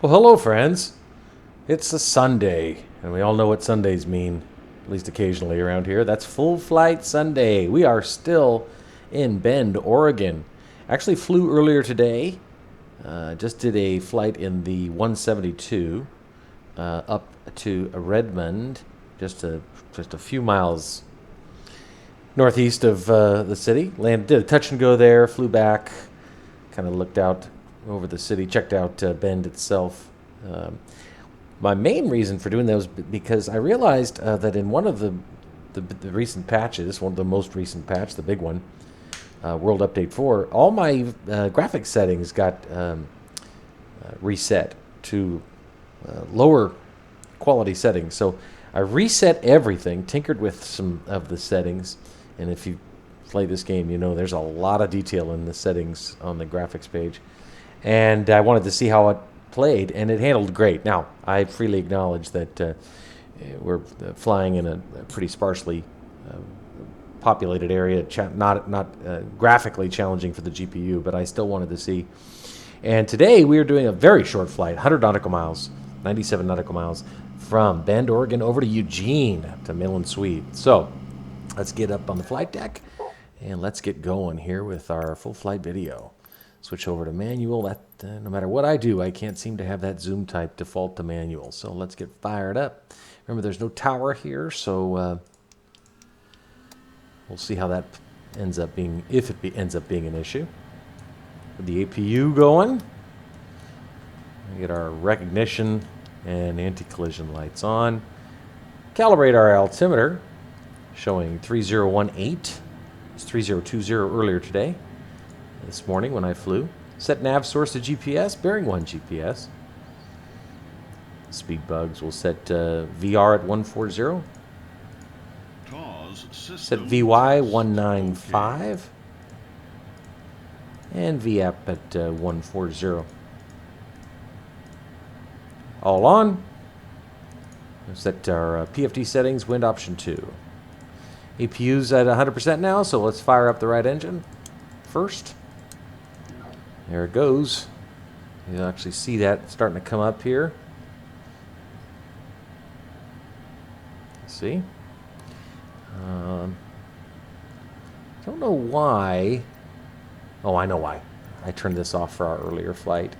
Well, hello, friends. It's a Sunday, and we all know what Sundays mean, at least occasionally around here. That's Full Flight Sunday. We are still in Bend, Oregon. Actually flew earlier today. Just did a flight in the 172 up to Redmond, just a few miles northeast of the city. Did a touch and go there, flew back, kind of looked out over the city, checked out Bend itself. My main reason for doing that was because I realized that in one of the recent patches, one of the most recent patch, the big one, World Update 4, all my graphics settings got reset to lower quality settings. So I reset everything, tinkered with some of the settings, and if you play this game, you know there's a lot of detail in the settings on the graphics page. And I wanted to see how it played, and it handled great. Now, I freely acknowledge that we're flying in a pretty sparsely populated area, not graphically challenging for the GPU, but I still wanted to see. And today we are doing a very short flight, 100 nautical miles, 97 nautical miles, from Bend, Oregon over to Eugene to Mill & Sweet. So let's get up on the flight deck, and let's get going here with our full flight video. Switch over to manual. That no matter what I do, I can't seem to have that zoom type default to manual. So let's get fired up. Remember, there's no tower here, so we'll see how that ends up being, if it ends up being an issue. With the APU going, we get our recognition and anti-collision lights on. Calibrate our altimeter, showing 3018. It's 3020 earlier today. This morning when I flew. Set nav source to GPS, bearing 1 GPS. Speed bugs will set VR at 140. Set VY 195. And VAP at 140. All on. We'll set our PFD settings, wind option 2. APU's at 100% now, so let's fire up the right engine first. There it goes. You'll actually see that starting to come up here. See? Don't know why. Oh, I know why. I turned this off for our earlier flight.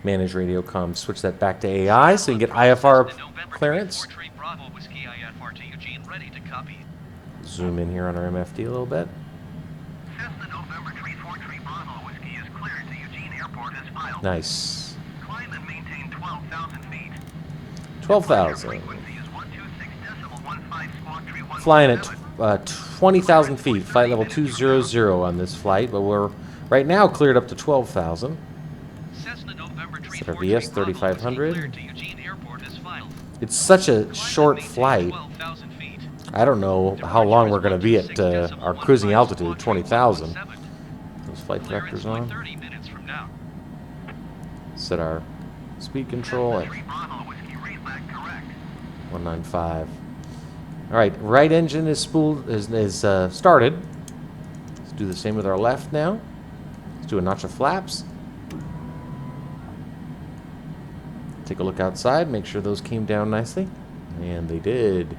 Manage radio comms. Switch that back to AI so you can get IFR clearance. Zoom in here on our MFD a little bit. Nice. Climb and maintain 12,000 feet. 12,000. Flying at 20,000 feet. Flight level 200 on this flight, but we're right now cleared up to 12,000. Set our VS 3500. It's such a short flight. I don't know how long we're going to be at our cruising altitude, 20,000. Those flight vectors on. Set our speed control at 195. All right, right engine is started. Let's do the same with our left now. Let's do a notch of flaps. Take a look outside, make sure those came down nicely. And they did.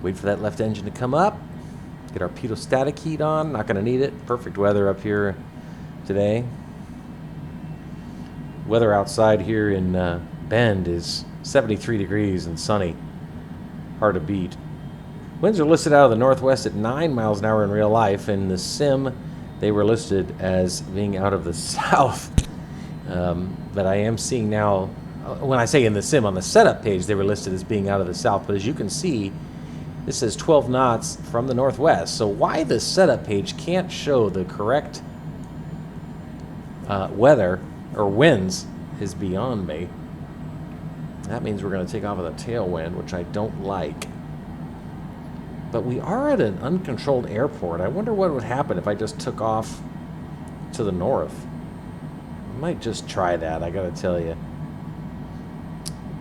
Wait for that left engine to come up. Get our pitot-static heat on. Not going to need it. Perfect weather up here today. Weather outside here in Bend is 73 degrees and sunny. Hard to beat. Winds are listed out of the northwest at 9 miles an hour in real life. In the sim, they were listed as being out of the south. But I am seeing now, when I say in the sim, on the setup page, they were listed as being out of the south. But as you can see, this says 12 knots from the northwest. So why the setup page can't show the correct weather or winds is beyond me. That means we're going to take off with a tailwind, which I don't like. But we are at an uncontrolled airport. I wonder what would happen if I just took off to the north. I might just try that, I got to tell you.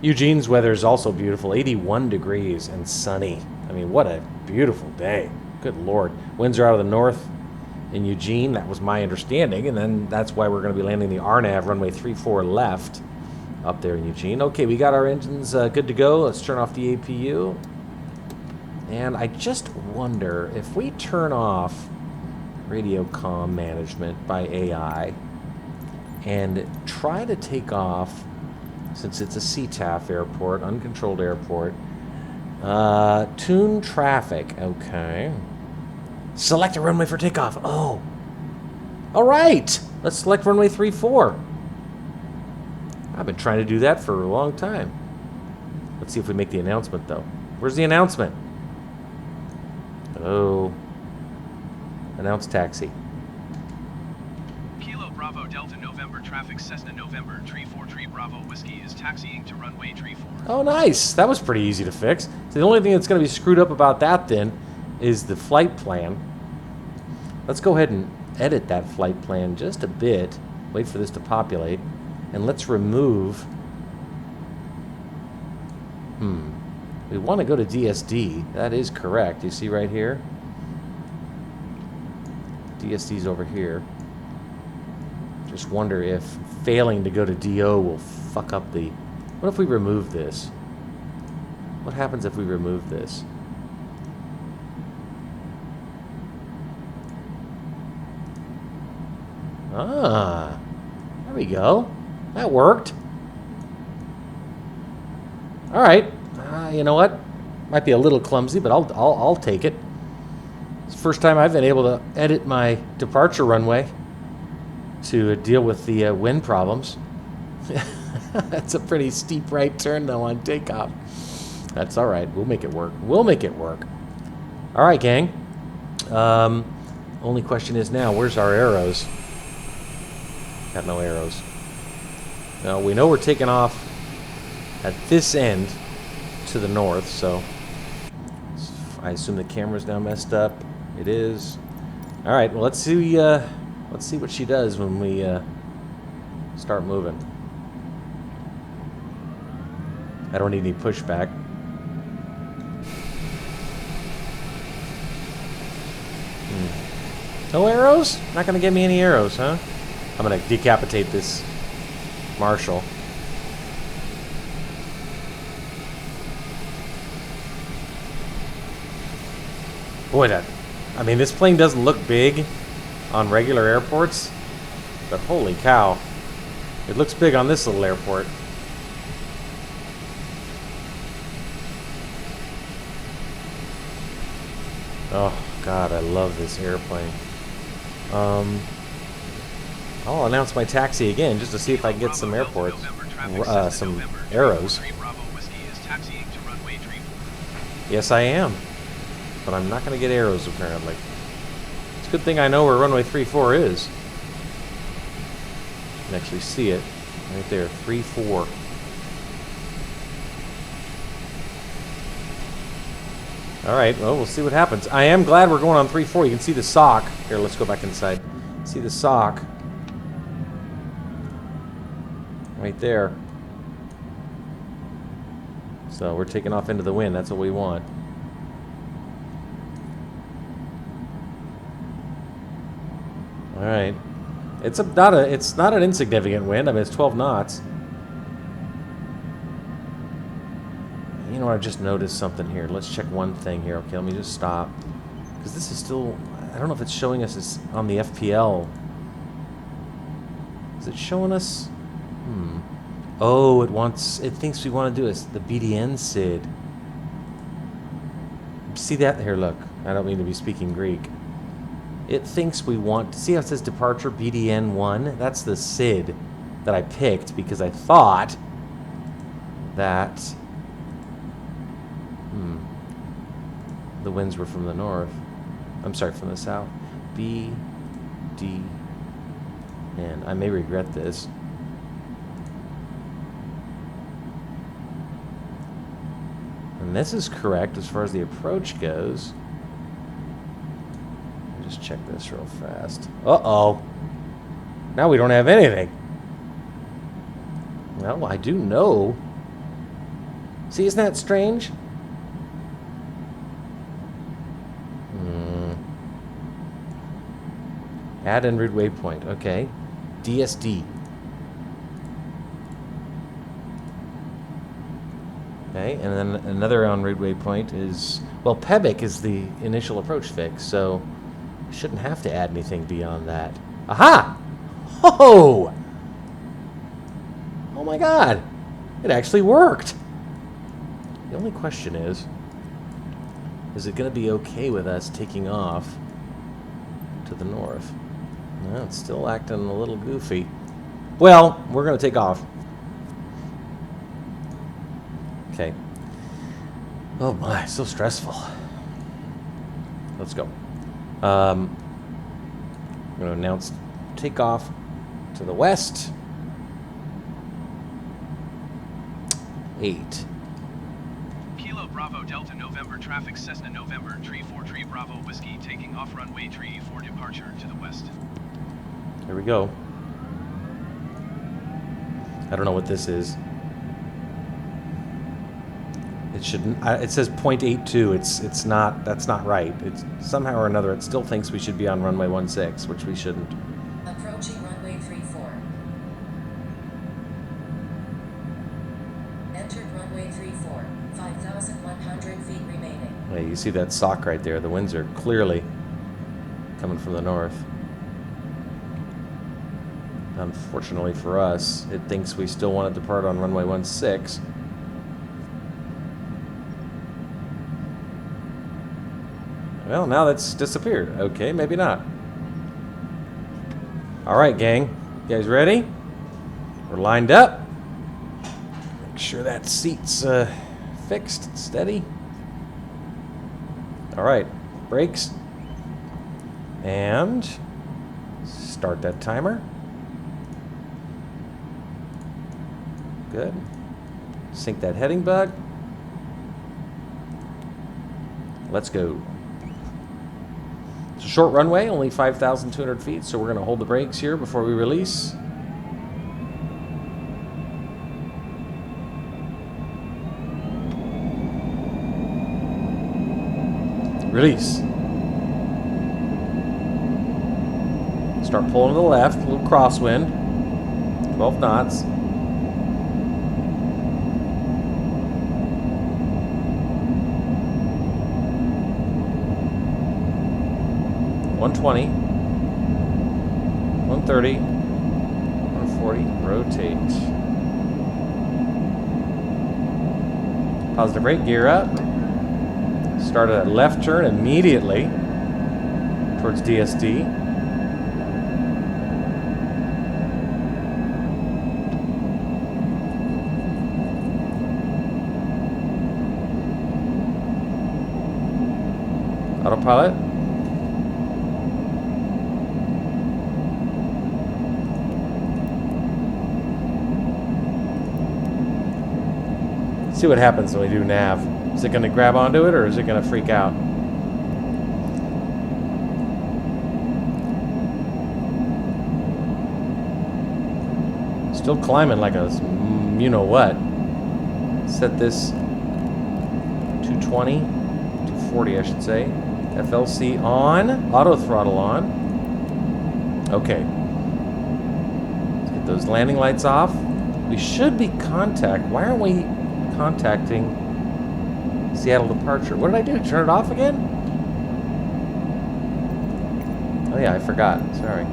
Eugene's weather is also beautiful, 81 degrees and sunny. I mean, what a beautiful day. Good Lord. Winds are out of the north in Eugene. That was my understanding, and then that's why we're going to be landing the RNAV runway 34 left up there in Eugene. Okay, we got our engines good to go. Let's turn off the APU. And I just wonder if we turn off radio comm management by AI and try to take off, since it's a CTAF airport, uncontrolled airport, tune traffic. Okay. Select a runway for takeoff. Oh. All right. Let's select runway 34. I've been trying to do that for a long time. Let's see if we make the announcement, though. Where's the announcement? Oh. Announce taxi. Kilo Bravo Delta November traffic Cessna November Tree 4 Tree Bravo Whiskey is taxiing to runway Tree 4. Oh, nice. That was pretty easy to fix. So the only thing that's going to be screwed up about that, then, is the flight plan. Let's go ahead and edit that flight plan just a bit. Wait for this to populate. And let's remove... We want to go to DSD. That is correct. You see right here? DSD's over here. Just wonder if failing to go to DO will fuck up the... What if we remove this? What happens if we remove this? Ah, there we go. That worked. All right. You know what? Might be a little clumsy, but I'll take it. It's the first time I've been able to edit my departure runway to deal with the wind problems. That's a pretty steep right turn, though, on takeoff. That's all right. We'll make it work. We'll make it work. All right, gang. Only question is now, where's our arrows? Got no arrows. Now, we know we're taking off at this end to the north, so I assume the camera's now messed up. It is. All right, well, let's see what she does when we start moving. I don't need any pushback. No arrows? Not gonna give me any arrows, huh? I'm gonna decapitate this Marshal. Boy, I mean, this plane doesn't look big on regular airports, but holy cow, it looks big on this little airport. Oh God, I love this airplane. I'll announce my taxi again just to see if I can get some airports, some arrows. Yes, I am. But I'm not going to get arrows, apparently. It's a good thing I know where runway 34 is. You can actually see it right there, 34. Alright, well, we'll see what happens. I am glad we're going on 34. You can see the sock. Here, let's go back inside. See the sock. Right there. So we're taking off into the wind. That's what we want. Alright. It's not an insignificant wind. I mean, it's 12 knots. You know what? I just noticed something here. Let's check one thing here. Okay, let me just stop. Because this is still... I don't know if it's showing us as on the FPL. Is it showing us... Oh, it thinks we want to do the BDN SID. See that? Here, look. I don't mean to be speaking Greek. It thinks we want... See how it says departure BDN 1? That's the SID that I picked because I thought that... the winds were from the north. I'm sorry, from the south. B, D, N. I may regret this. And this is correct as far as the approach goes. Let me just check this real fast. Uh-oh. Now we don't have anything. Well, I do know. See, isn't that strange? Add en route waypoint. Okay. DSD. Okay, and then another en route waypoint is, well, Pebik is the initial approach fix, so I shouldn't have to add anything beyond that. Aha! Oh! Oh my god! It actually worked! The only question is it going to be okay with us taking off to the north? No, it's still acting a little goofy. Well, we're going to take off. Okay. Oh my, so stressful. Let's go. I'm going to announce takeoff to the west. 8. Kilo Bravo Delta November traffic Cessna November Tree 4 Tree Bravo Whiskey taking off runway Tree for departure to the west. Here we go. I don't know what this is. It shouldn't. It says 0.82. It's not. That's not right. It's somehow or another. It still thinks we should be on runway 16, which we shouldn't. Approaching runway 34. Entered runway 34. 5,100 feet remaining. Yeah, you see that sock right there. The winds are clearly coming from the north. Unfortunately for us, it thinks we still want to depart on runway 16. Well, now that's disappeared. Okay, maybe not. All right, gang. You guys ready? We're lined up. Make sure that seat's fixed, steady. All right, brakes. And start that timer. Good. Sync that heading bug. Let's go. It's a short runway, only 5,200 feet, so we're going to hold the brakes here before we release. Release. Start pulling to the left, a little crosswind. 12 knots. $120, $130, $140, rotate. Positive brake, gear up. Start a left turn immediately towards DSD. Autopilot. See what happens when we do nav. Is it going to grab onto it or is it going to freak out? Still climbing like a you know what. Set this 220, 240 I should say. FLC on, auto throttle on. Okay. Let's get those landing lights off. We should be why aren't we contacting Seattle departure? What did I do? Turn it off again? Oh yeah, I forgot. Sorry.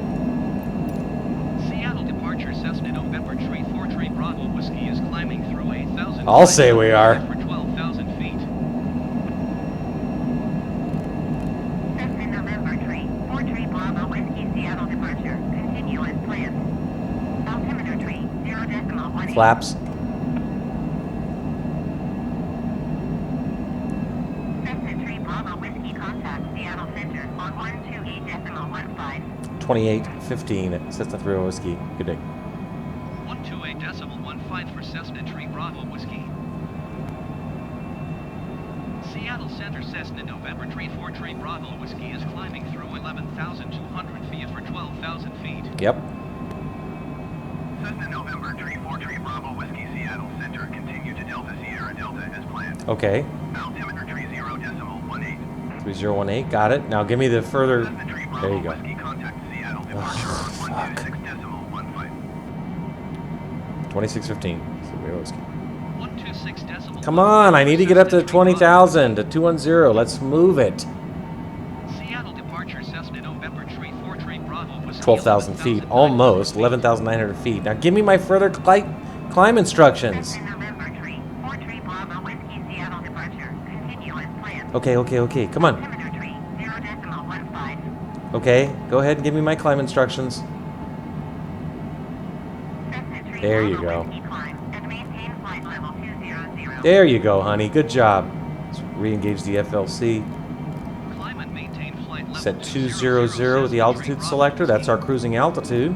Seattle departure Cessna November Tree 4 Tree Bravo Whiskey is climbing through 8,000. I'll say we are. For 12,000 feet. Cessna November Tree 4 Tree Bravo Whiskey Seattle departure. Continue as planned. Altimeter tree 0.18. Flaps. Cessna Tree Bravo Whiskey contact Seattle Center on 128.15. 2815 Cessna 3 Whiskey. Good day. 128.15 for Cessna Tree Bravo Whiskey. Seattle Center Cessna November Tree 4 Tree Bravo Whiskey is climbing through 11,200 feet for 12,000 feet. Yep. Cessna November Tree 4 Tree Bravo Whiskey Seattle Center continue to Delta Sierra Delta as planned. Okay. Altimeter tree 0.18. 3018. Got it. Now give me the further. Cessna Tree There you Bravo go. Whiskey contact Seattle 2615. Sierra Whiskey. 126 Come on, I need to get up to 20,000 to 210. Let's move it. Seattle departure Cessna November tree 4 tree Bravo Whiskey 12,000 feet, almost 11,900 feet. Now give me my further climb instructions. Cessna November tree 4 tree Bravo Whiskey Seattle departure. Continue as planned. Okay, come on. Altimeter tree 0.15. Okay, go ahead and give me my climb instructions. Cessna tree There you Bravo go. Whiskey climb and maintain flight level 200. There you go, honey. Good job. Let's re-engage the FLC. Climb and maintain flight level Set 200 with the altitude selector. That's our cruising altitude.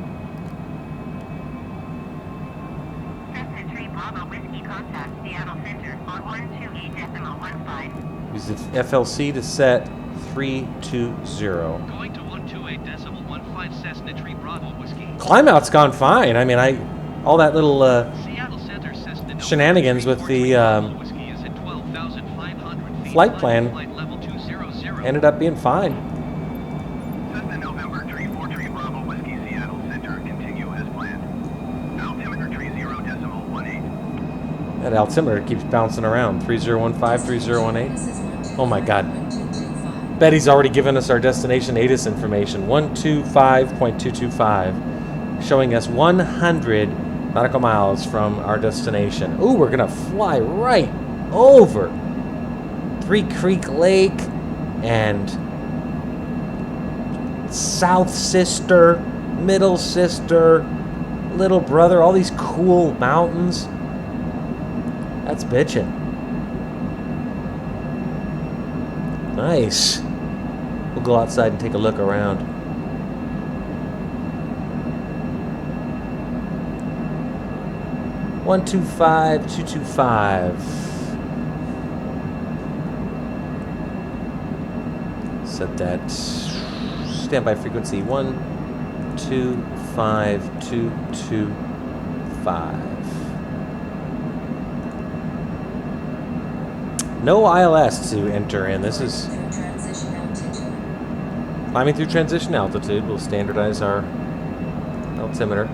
Cessna tree Bravo Whiskey contact Seattle Center on 128.15. Use the FLC to set 320. Going to 128.15 Cessna tree Bravo Whiskey. Climb out's gone fine. I mean, all that little Seattle Center Cessna November shenanigans tree with 4 the tree Bravo Whiskey is at 12,500 feet. flight plan Flight level 200. ended up being fine. Cessna November tree 4 tree Bravo Whiskey Seattle Center. Continue as planned. Altimeter tree 0.18. That altimeter keeps bouncing around. 3015, 3018. This is 125, Oh my God. 1225. Betty's already given us our destination ATIS information. 125.225. Showing us 100 nautical miles from our destination. Ooh, we're gonna fly right over Three Creek Lake and South Sister, Middle Sister, Little Brother, all these cool mountains. That's bitchin'. Nice. We'll go outside and take a look around. One, 225, 225. Set that standby frequency 125,225. No ILS to enter in. This is Through transition altitude. climbing through transition altitude. We'll standardize our altimeter.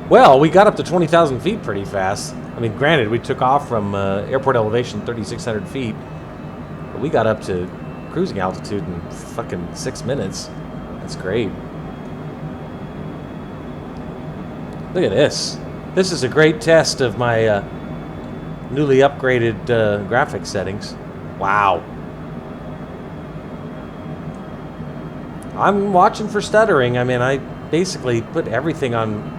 Well, we got up to 20,000 feet pretty fast. I mean, granted, we took off from airport elevation 3,600 feet, but we got up to cruising altitude in fucking 6 minutes. That's great. Look at this. This is a great test of my newly upgraded graphics settings. Wow. I'm watching for stuttering. I mean, I basically put everything on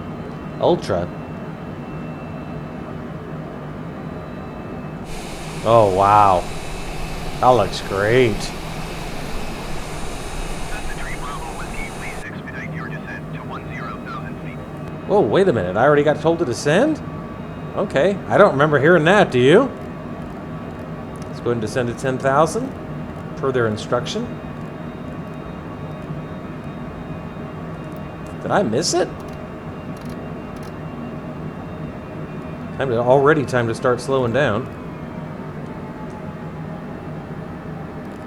Ultra. Oh, wow. That looks great. Cessna tree Bravo Whiskey, please expedite your descent to 10,000 feet. Whoa, wait a minute. I already got told to descend? Okay. I don't remember hearing that, do you? Let's go ahead and descend to 10,000 per their instruction. Did I miss it? Time to start slowing down.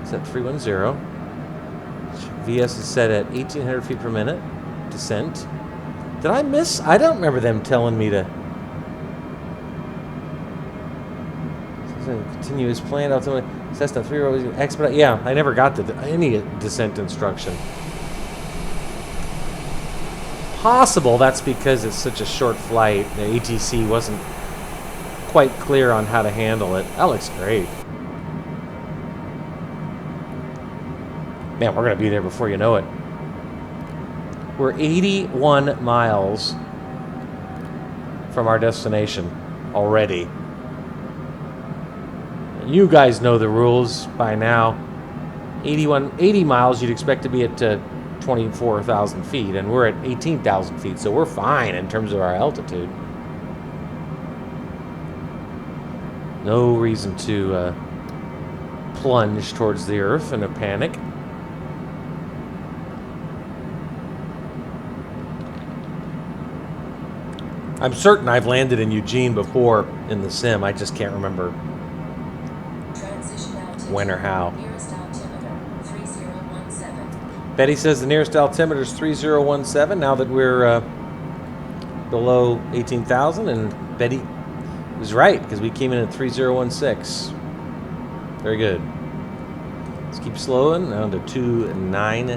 Set 310. VS is set at 1,800 feet per minute. Descent. Did I miss? I don't remember them telling me to. Continue as planned. Ultimately, Cessna 3 expedite. Yeah, I never got any descent instruction. Possible that's because it's such a short flight. The ATC wasn't quite clear on how to handle it. That looks great. Man, we're going to be there before you know it. We're 81 miles from our destination already. You guys know the rules by now. 80 miles, you'd expect to be at 24,000 feet, and we're at 18,000 feet, so we're fine in terms of our altitude. No reason to plunge towards the earth in a panic. I'm certain I've landed in Eugene before in the sim. I just can't remember Transition altitude. when or how. Nearest altimeter 3017. Betty says the nearest altimeter is 3017 now that we're below 18,000 and Betty was right, because we came in at 3016. Very good. Let's keep slowing down to 290.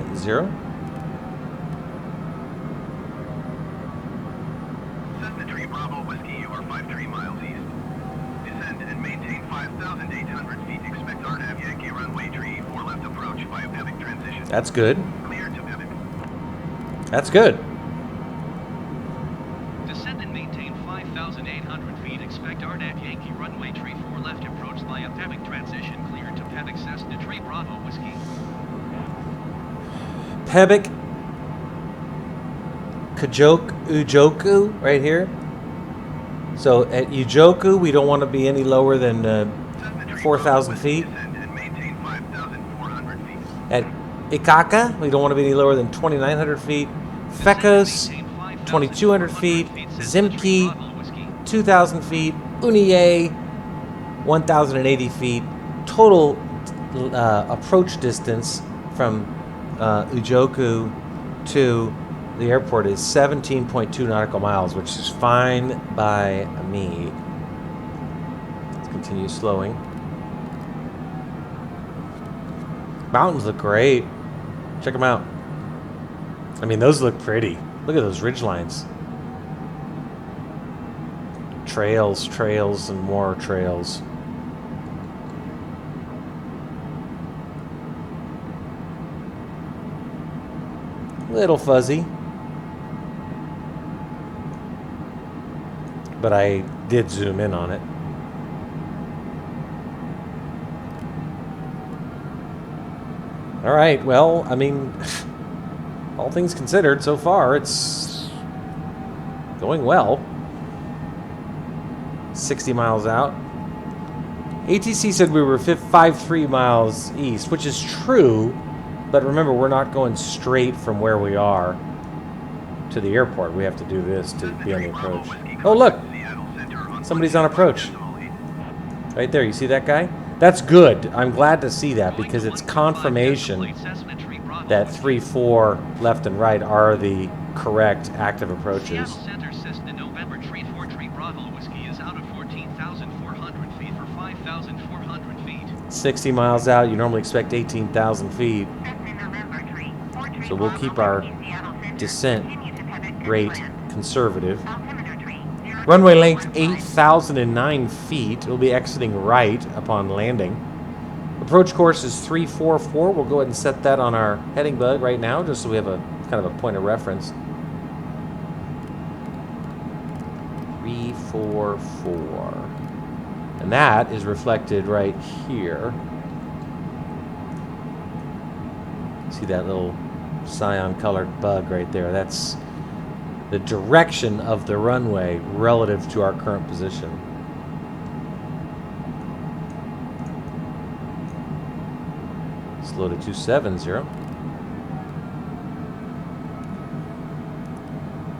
Cessna Tree Bravo Whiskey, you are 53 miles east. Descend and maintain 5,800 feet. Expect RNAV Yankee runway tree 4 left approach via Pivot transition. That's good. Clear to Pivot. That's good. Descend and maintain 5,800 feet. Expect RNAV Yankee runway tree 4 left approach via Pevek transition. Clear to Pevek Cessna Tree Bravo Whiskey. Pebek, Ujoku, right here. So at Ujoku, we don't want to be any lower than 4,000 feet. Descend and maintain 5,400 feet. At Ikaka, we don't want to be any lower than 2,900 feet. Fekos, 2,200 feet. Zimki, 2,000 feet. Uniye, 1,080 feet. Total approach distance from Ujoku to the airport is 17.2 nautical miles, which is fine by me. Let's continue slowing. Mountains look great. Check them out. I mean, those look pretty. Look at those ridge lines. Trails, trails, and more trails. Little fuzzy. But I did zoom in on it. All right, well, I mean, all things considered, so far, it's going well. 60 miles out. ATC said we were 53 miles east, which is true, but remember, we're not going straight from where we are to the airport. We have to do this to be on the approach. Oh, look! Somebody's on approach. Right there, you see that guy? That's good. I'm glad to see that because it's confirmation that 3-4 left and right are the correct active approaches. Seattle Center Cessna November Tree 4 Tree Bravo Whiskey is out of 14,400 feet for 5,400 feet. 60 miles out, you normally expect 18,000 feet. Cessna November Tree 4 Tree So we'll Bravo keep our Whiskey, Seattle Center. descent Continue to Pevek rate plans. conservative. Altimeter tree 0 Runway length 15. 8,009 feet. We'll be exiting right upon landing. Approach course is 344. We'll go ahead and set that on our heading bug right now, just so we have a kind of a point of reference. 344. And that is reflected right here. See that little cyan colored bug right there? That's the direction of the runway relative to our current position. Slow to 270.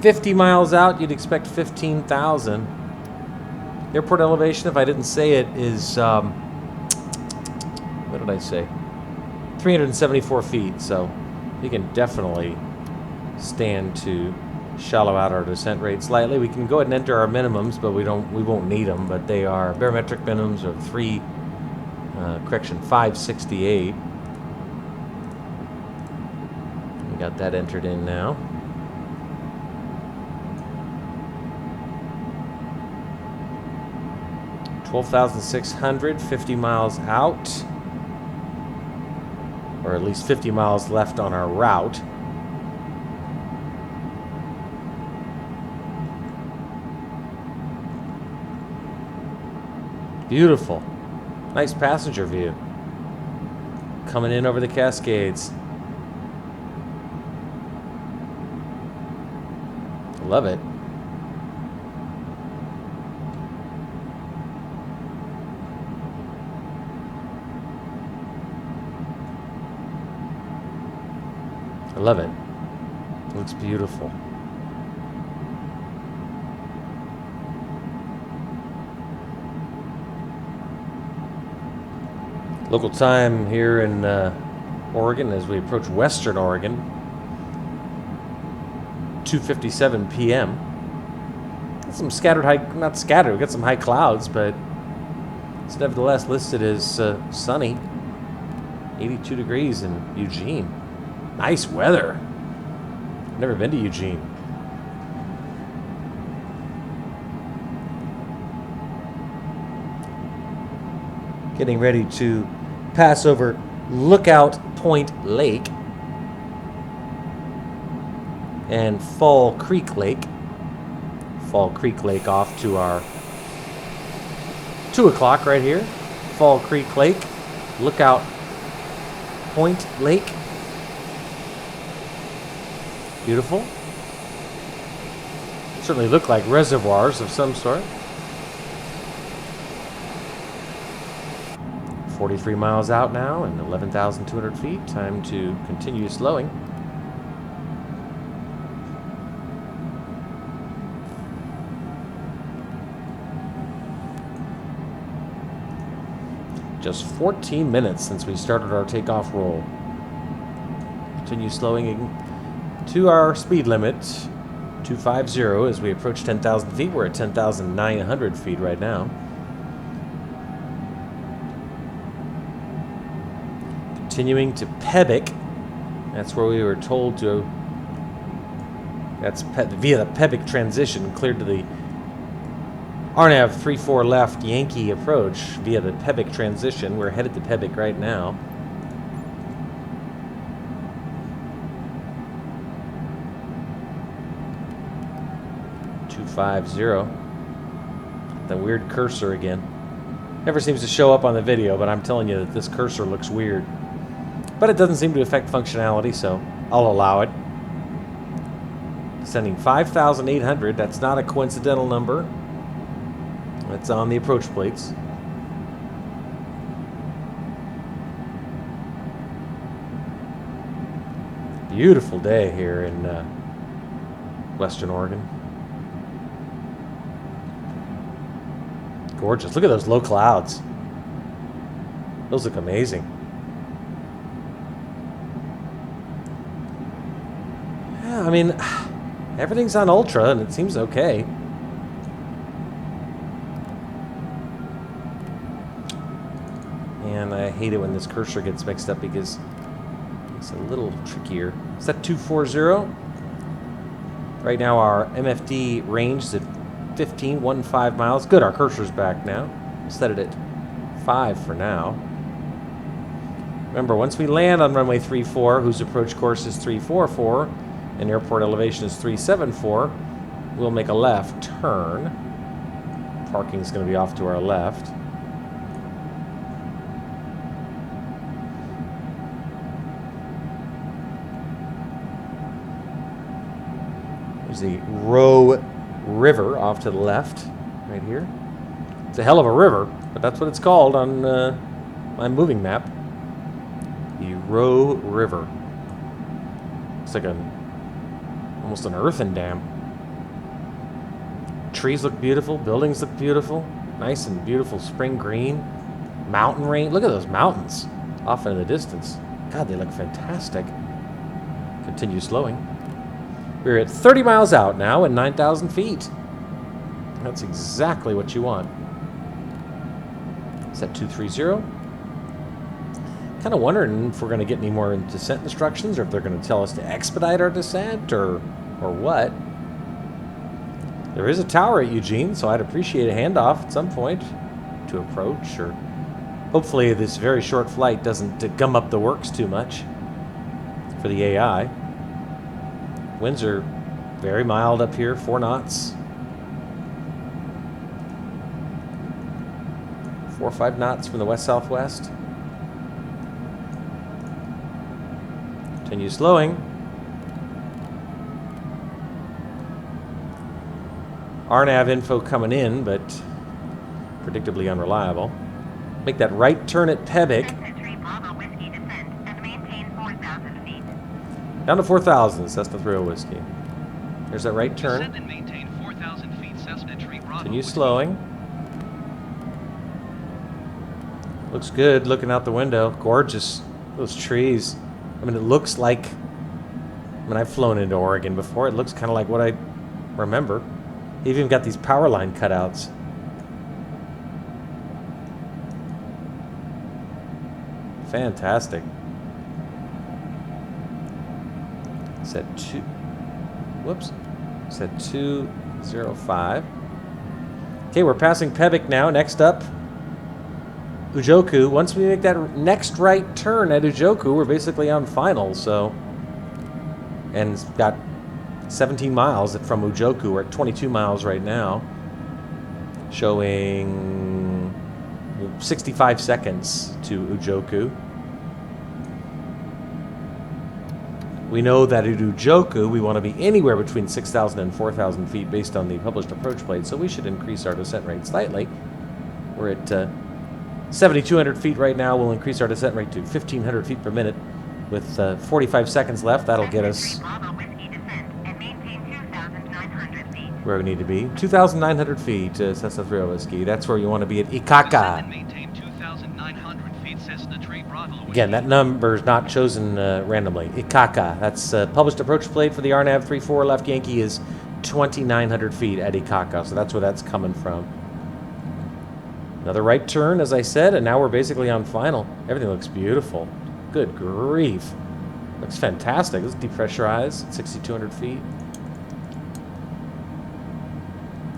50 miles out, you'd expect 15,000. Airport elevation, if I didn't say it, is, what did I say? 374 feet, so you can definitely stand to shallow out our descent rate slightly. We can go ahead and enter our minimums, but we won't need them, but they are barometric minimums of 568. We got that entered in now. $12,600, 50 miles out, or at least 50 miles left on our route. Beautiful. Nice passenger view. Coming in over the Cascades. Love it. I love it. It looks beautiful. Local time here in Oregon as we approach Western Oregon. 2:57 p.m. Some scattered high, not scattered, we got some high clouds, but it's nevertheless listed as sunny. 82 degrees in Eugene. Nice weather. Never been to Eugene. Getting ready to pass over Lookout Point Lake and Fall Creek Lake. Fall Creek Lake off to our 2 o'clock right here. Fall Creek Lake, Lookout Point Lake. Beautiful. Certainly look like reservoirs of some sort. 43 miles out now and 11,200 feet. Time to continue slowing. Just 14 minutes since we started our takeoff roll. Continue slowing to our speed limit, 250, as we approach 10,000 feet. We're at 10,900 feet right now. Continuing to Pebic. That's where we were told to. That's via the Pebic transition, cleared to the RNAV 34 left Yankee approach via the Pebic transition. We're headed to Pebic right now. The weird cursor again. Never seems to show up on the video, but I'm telling you that this cursor looks weird. But it doesn't seem to affect functionality, so I'll allow it. Sending 5,800. That's not a coincidental number. That's on the approach plates. Beautiful day here in Western Oregon. Gorgeous. Look at those low clouds. Those look amazing. Yeah, I mean, everything's on ultra and it seems okay. And I hate it when this cursor gets mixed up because it's a little trickier. Set 240. Right now our MFD range is at 15 miles. Good, our cursor's back now. We'll set it at 5 for now. Remember, once we land on runway 34, whose approach course is 344, and airport elevation is 374, we'll make a left turn. Parking's going to be off to our left. There's the Roe River off to the left, right here. It's a hell of a river, but that's what it's called on my moving map. The Roe River. It's like almost an earthen dam. Trees look beautiful, buildings look beautiful, nice and beautiful spring green. Mountain range. Look at those mountains off in the distance. God, they look fantastic. Continue slowing. We're at 30 miles out now and 9,000 feet. That's exactly what you want. Set 230. Kind of wondering if we're going to get any more descent instructions, or if they're going to tell us to expedite our descent, or what. There is a tower at Eugene, so I'd appreciate a handoff at some point to approach, or hopefully this very short flight doesn't gum up the works too much for the AI. Winds are very mild up here, 4 knots. 4 or 5 knots from the west-southwest. Continue slowing. RNAV info coming in, but predictably unreliable. Make that right turn at Pebic. Down to 4,000, Cessna 30 Whiskey. There's that right turn. Continue slowing. Looks good looking out the window. Gorgeous. Those trees. I mean, it looks like... I mean, I've flown into Oregon before. It looks kind of like what I remember. They've even got these power line cutouts. Fantastic. Set 2. Whoops. Set 205. Okay, we're passing Pevek now. Next up, Ujoku. Once we make that next right turn at Ujoku, we're basically on final. So, and it's got 17 miles from Ujoku. We're at 22 miles right now, showing 65 seconds to Ujoku. We know that at Ujoku, we want to be anywhere between 6,000 and 4,000 feet based on the published approach plate, so we should increase our descent rate slightly. We're at 7,200 feet right now. We'll increase our descent rate to 1,500 feet per minute. With 45 seconds left, that'll get us where we need to be. 2,900 feet, Cessna 30 Whiskey. That's where you want to be at Ikaka. Again, that number is not chosen randomly. Ikaka. That's published approach plate for the RNAV 34 left Yankee is 2,900 feet at Ikaka. So that's where that's coming from. Another right turn, as I said, and now we're basically on final. Everything looks beautiful. Good grief. Looks fantastic. Let's depressurize at 6,200 feet.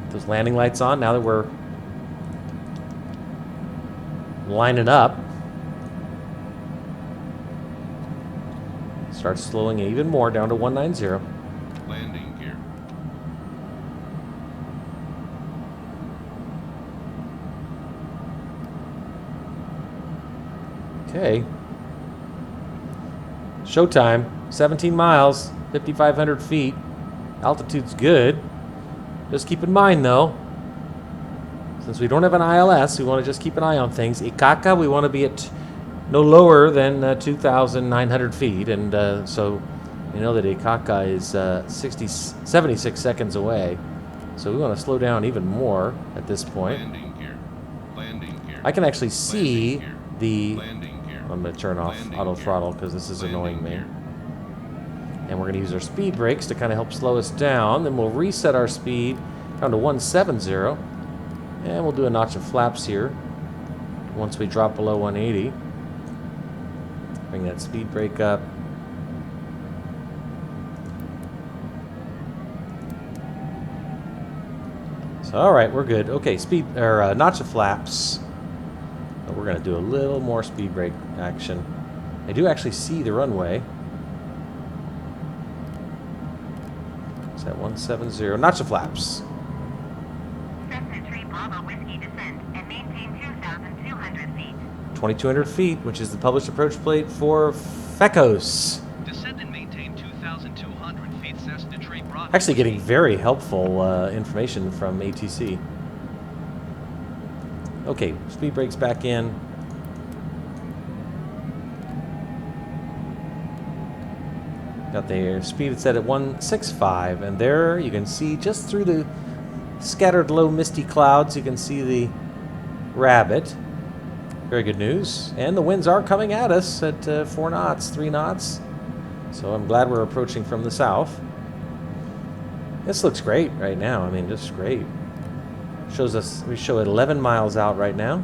Those landing lights on now that we're lining up. Start slowing even more down to 190. Landing gear. Okay. Showtime. 17 miles, 5,500 feet. Altitude's good. Just keep in mind, though, since we don't have an ILS, we want to just keep an eye on things. Ikaka, we want to be at no lower than 2,900 feet, and so you know that Ikaka is 76 seconds away. So we want to slow down even more at this point. Landing gear. Landing gear. I can actually see Landing gear. the... Landing gear. I'm going to turn off Landing auto gear. throttle because this is annoying me. Landing gear. And we're going to use our speed brakes to kind of help slow us down. Then we'll reset our speed down to 170. And we'll do a notch of flaps here once we drop below 180. Bring that speed brake up. So, all right, we're good. Okay, speed or notch of flaps. But we're going to do a little more speed brake action. I do actually see the runway. It's at 170. Notch of flaps. Cessna 3 Bravo Whiskey descend and maintain 2,200 feet. 2,200 feet, which is the published approach plate for Fecos. Descend and maintain 2,200 feet, Cessna Tree Bravo. Actually getting very helpful information from ATC. Okay, speed brakes back in. Got the speed set at 165, and there you can see just through the scattered low misty clouds, you can see the Rabbit. Very good news. And the winds are coming at us at 4 knots, 3 knots. So I'm glad we're approaching from the south. This looks great right now. I mean, just great. Shows us, we show it 11 miles out right now.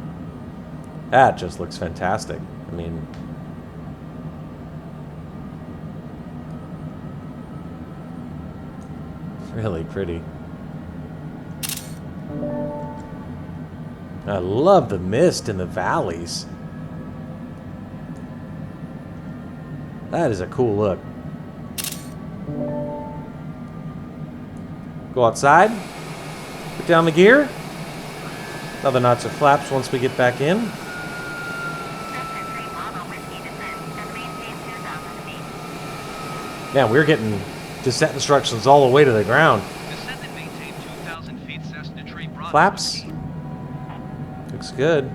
That just looks fantastic. I mean, really pretty. I love the mist in the valleys. That is a cool look. Go outside. Put down the gear. Another notch of flaps once we get back in. Cessna 3 Bravo Whiskey descend and maintain 2,000 feet. Man, we're getting descent instructions all the way to the ground. Descend and maintain 2,000 feet, Cessna Tree Bravo. Flaps. Looks good.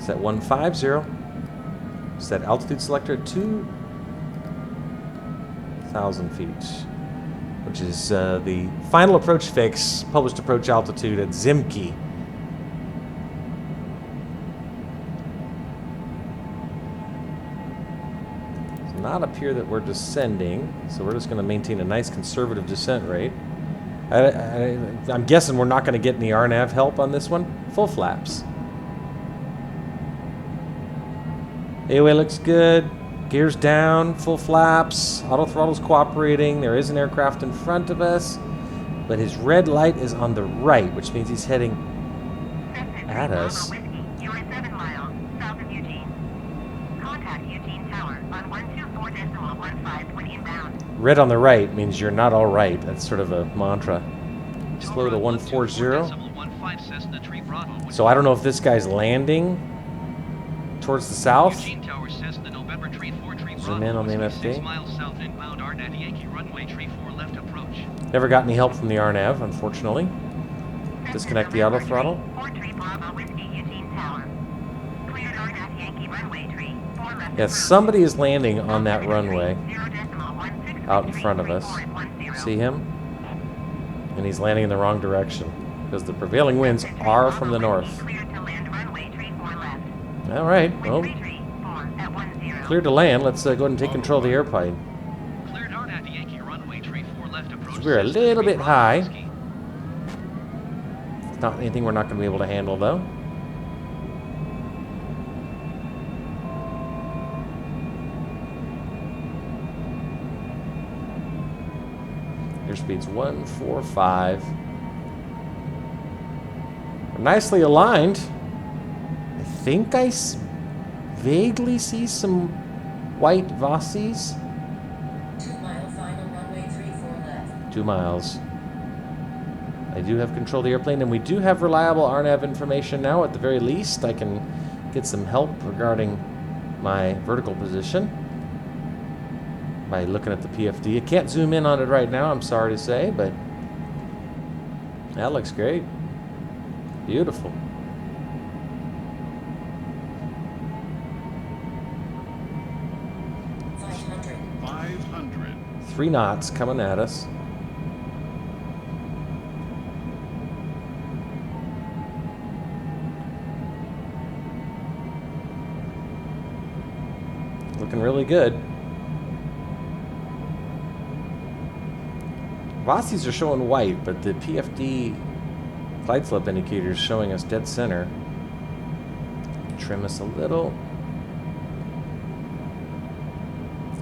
Set 150. Set altitude selector at 2,000 feet, which is the final approach fix, published approach altitude at Zimki. not appear that we're descending, so we're just going to maintain a nice conservative descent rate. I'm guessing we're not going to get any RNAV help on this one. Full flaps. AOA looks good. Gears down, full flaps. Auto throttle's cooperating. There is an aircraft in front of us, but his red light is on the right, which means he's heading at us. You are 7 miles south of Eugene. Contact Eugene Tower on 124.15 when inbound. Red on the right means you're not all right. That's sort of a mantra. Slow to 140. So I don't know if this guy's landing towards the south. Zoom in on the MFD. Never got any help from the RNAV, unfortunately. Disconnect the auto throttle. Yes, somebody is landing on that runway out in front of us. See him? And he's landing in the wrong direction because the prevailing winds are from the north. All right, well, cleared to land. Let's go ahead and take control of the airplane. We're a little bit high. It's not anything we're not going to be able to handle, though. Airspeed's 145. We're nicely aligned. I think I vaguely see some white Vossies. 2 mile final runway 34 left. 2 miles. I do have control of the airplane, and we do have reliable RNAV information now. At the very least, I can get some help regarding my vertical position by looking at the PFD. I can't zoom in on it right now, I'm sorry to say, but that looks great. Beautiful. $500. 500. 3 knots coming at us. Looking really good. Vossies are showing white, but the PFD flight slope indicator is showing us dead center. Trim us a little.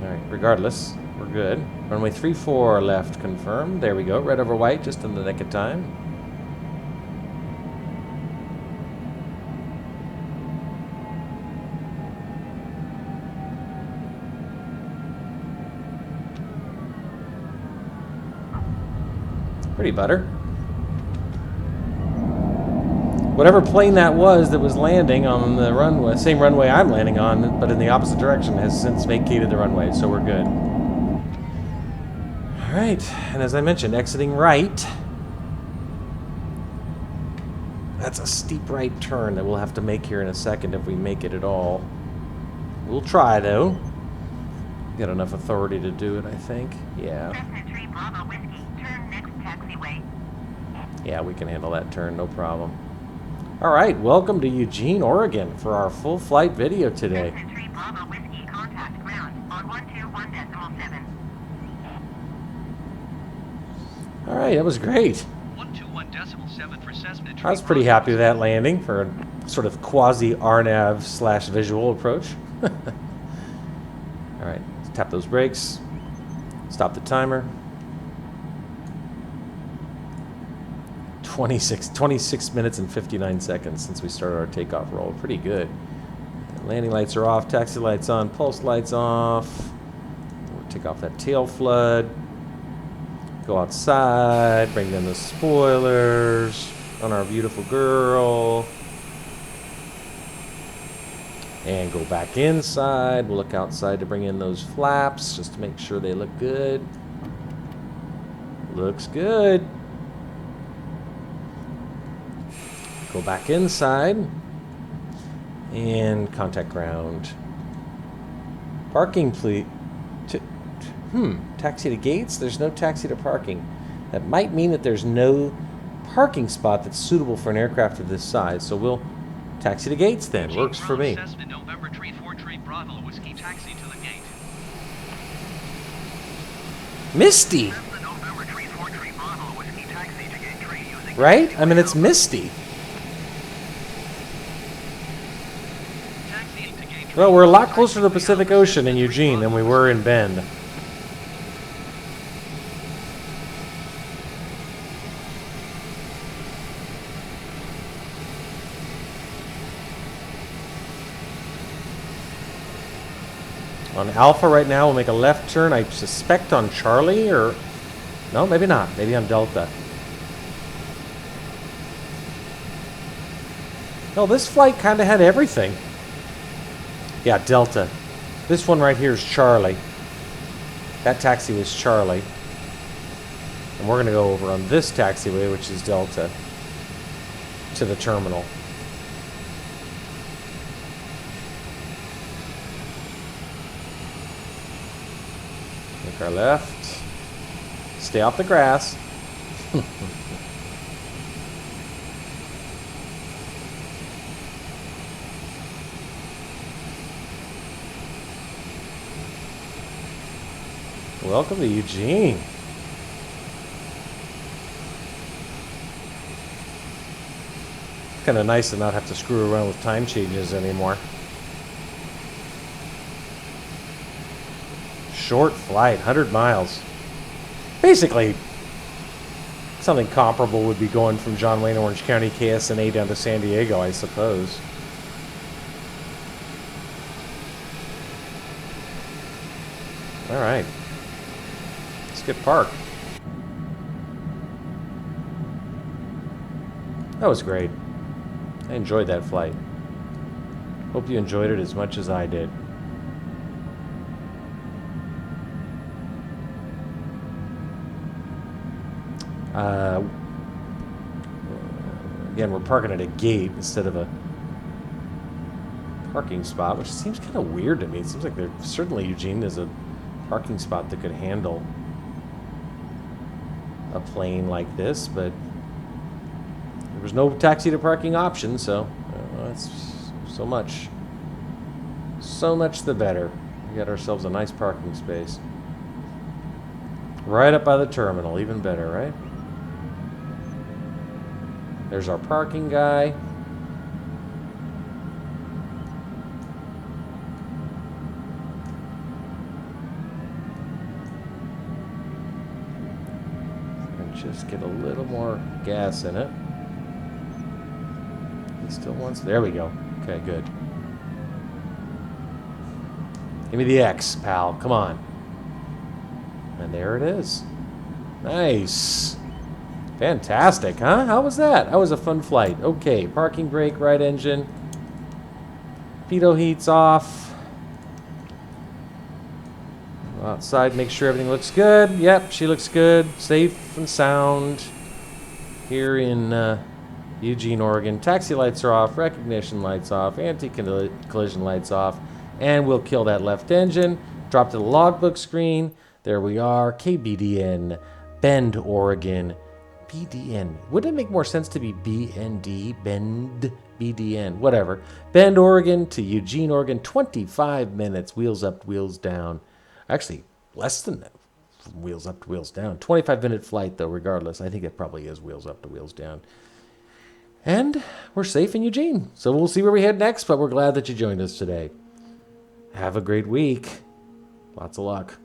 Alright, regardless, we're good. Runway 34 left confirmed. There we go. Red over white, just in the nick of time. Pretty butter. Whatever plane that was landing on the runway, same runway I'm landing on, but in the opposite direction, has since vacated the runway, so we're good. All right, and as I mentioned, exiting right. That's a steep right turn that we'll have to make here in a second if we make it at all. We'll try, though. Got enough authority to do it, I think. Yeah. Yeah, we can handle that turn, no problem. All right, welcome to Eugene, Oregon for our full flight video today. All right, that was great. 121.7 for Cessna. I was pretty happy with that landing for a sort of quasi-RNAV / visual approach. All right, let's tap those brakes. Stop the timer. 26 minutes and 59 seconds since we started our takeoff roll. Pretty good. Landing lights are off, taxi lights on, pulse lights off. We'll take off that tail flood. Go outside, bring down the spoilers on our beautiful girl. And go back inside. We'll look outside to bring in those flaps just to make sure they look good. Looks good. Go back inside and contact ground. Parking, please. Taxi to gates? There's no taxi to parking. That might mean that there's no parking spot that's suitable for an aircraft of this size. So we'll taxi to gates then. Works for me. Cessna November 34 Bravo Whiskey taxi to the gate. Misty, Cessna November Tree 43 Bravo Whiskey taxi to gate 3 using... right? I mean, it's misty. Taxiing to gate 3. Well, we're a lot closer to the Pacific Ocean in Eugene than we were in Bend. On Alpha right now, we'll make a left turn, I suspect on Charlie, or... No, maybe not. Maybe on Delta. No, this flight kind of had everything. Yeah, Delta. This one right here is Charlie. That taxi was Charlie. And we're going to go over on this taxiway, which is Delta, to the terminal. Make our left. Stay off the grass. Welcome to Eugene. Kind of nice to not have to screw around with time changes anymore. Short flight, 100 miles. Basically, something comparable would be going from John Wayne, Orange County, KSNA down to San Diego, I suppose. All right. Let's get parked. That was great. I enjoyed that flight. Hope you enjoyed it as much as I did. Again, we're parking at a gate instead of a parking spot, which seems kind of weird to me. It seems like certainly Eugene is a parking spot that could handle a plane like this, but there was no taxi to parking option, so that's so much the better. We got ourselves a nice parking space right up by the terminal. Even better, right? There's our parking guy. And just get a little more gas in it. He still wants... There we go. Okay, good. Give me the X, pal. Come on. And there it is. Nice. Fantastic, huh? How was that? That was a fun flight. Okay, parking brake, right engine. Pitot heat's off. Go outside, make sure everything looks good. Yep, she looks good. Safe and sound. Here in Eugene, Oregon. Taxi lights are off, recognition lights off, anti-collision lights off. And we'll kill that left engine. Drop to the logbook screen. There we are. KBDN, Bend, Oregon. BDN. Wouldn't it make more sense to be BND? Bend, BDN, whatever. Bend, Oregon to Eugene, Oregon. 25 minutes. Wheels up, wheels down. Actually, less than that. From wheels up to wheels down. 25-minute flight, though, regardless. I think it probably is wheels up to wheels down. And we're safe in Eugene. So we'll see where we head next, but we're glad that you joined us today. Have a great week. Lots of luck.